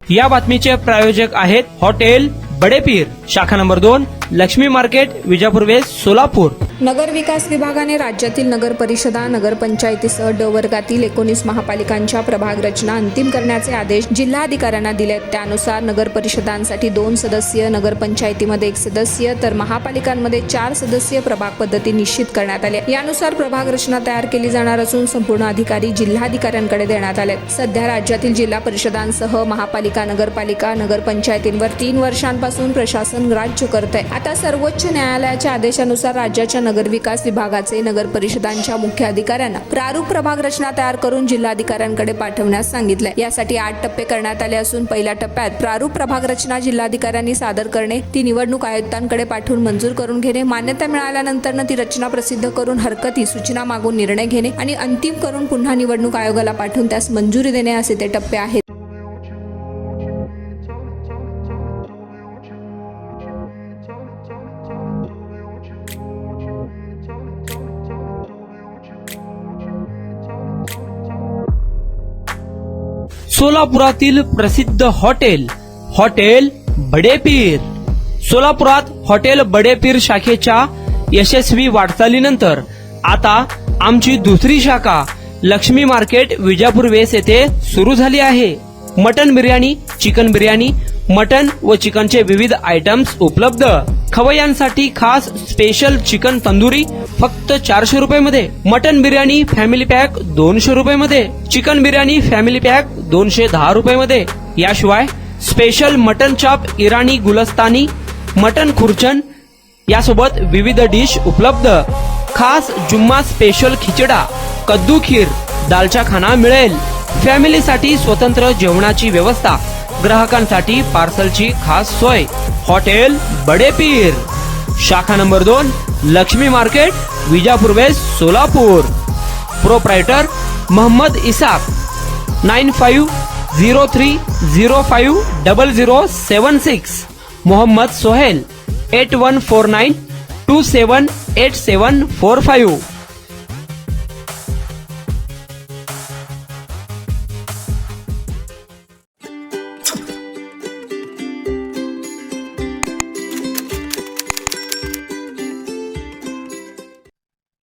या बातमीचे प्रायोजक आहेत हॉटेल बडेपीर, शाखा number 2, Laxmi market, Vijapur west, Solapur. नगर विकास विभागाने राज्यातील नगर परिषदा, नगरपंचायतीसह ड वर्गातील 19 महापालिकांच्या प्रभाग रचना अंतिम करण्याचे आदेश जिल्हाधिकाऱ्यांना दिलेत। त्यानुसार नगर परिषदांसाठी 2 सदस्यीय, नगरपंचायतीमध्ये 1 सदस्यीय तर महापालिकांमध्ये 4 सदस्यीय प्रभाग पद्धती निश्चित करण्यात आले। यानुसार प्रभाग रचना तयार केली जाणार असून संपूर्ण अधिकारी जिल्हाधिकाऱ्यांकडे देण्यात आले। सध्या राज्यातील जिल्हा परिषदांसह महापालिका, नगरपालिका, नगरपंचायतींवर 3 वर्षांपासून प्रशासन राज्य करते। आता सर्वोच्च न्यायालयाच्या आदेशानुसार राज्याच्या नगर विकास विभागाचे नगर परिषदांच्या मुख्य अधिकाऱ्यांना प्रारूप प्रभाग रचना तयार करून जिल्हाधिकाऱ्यांकडे पाठवण्यास सांगितले। यासाठी 8 टप्पे करण्यात आले असून पहिल्या टप्प्यात प्रारूप प्रभाग रचना जिल्हाधिकाऱ्यांनी सादर करणे, ती निवडणूक आयुक्तांकडे पाठवून मंजूर करून घेणे, मान्यता मिळाल्यानंतर ती रचना प्रसिद्ध करून हरकती सूचना मागून निर्णय घेणे आणि अंतिम करून पुन्हा निवडणूक आयोगाला पाठवून त्यास मंजुरी देणे असे ते टप्पे आहेत। सोलापुरातील प्रसिद्ध हॉटेल बडेपीर। सोलापुरात हॉटेल बडेपीर शाखेच्या यशस्वी वाटचालीनंतर आता आमची दुसरी शाखा लक्ष्मी मार्केट, विजापूर वेस्ट येथे सुरू झाली आहे। Mutton biryani, chicken biryani, mutton व चिकनचे विविध आयटम्स उपलब्ध। खवय्यांसाठी खास स्पेशल चिकन तंदुरी फक्त 400 रुपये मध्ये, मटन बिर्याणी फॅमिली पॅक 200 रुपये मध्ये, चिकन बिर्याणी फॅमिली पॅक 210 रुपये मध्ये। याशिवाय स्पेशल मटन चाप, इराणी गुलस्तानी, मटन खुर्चन यासोबत विविध डिश उपलब्ध। खास जुम्मा स्पेशल खिचडा, कद्दू खीर, दालचा खाना मिळेल। फॅमिलीसाठी स्वतंत्र जेवणाची व्यवस्था, ग्राहकांसाठी पार्सलची खास सोय। हॉटेल बडेपीर, शाखा number 2, Laxmi market, Vijapur west, Solapur. Proprietor Mohammed Isaq, 9503050076। Mohammed Sohail, 8149278745।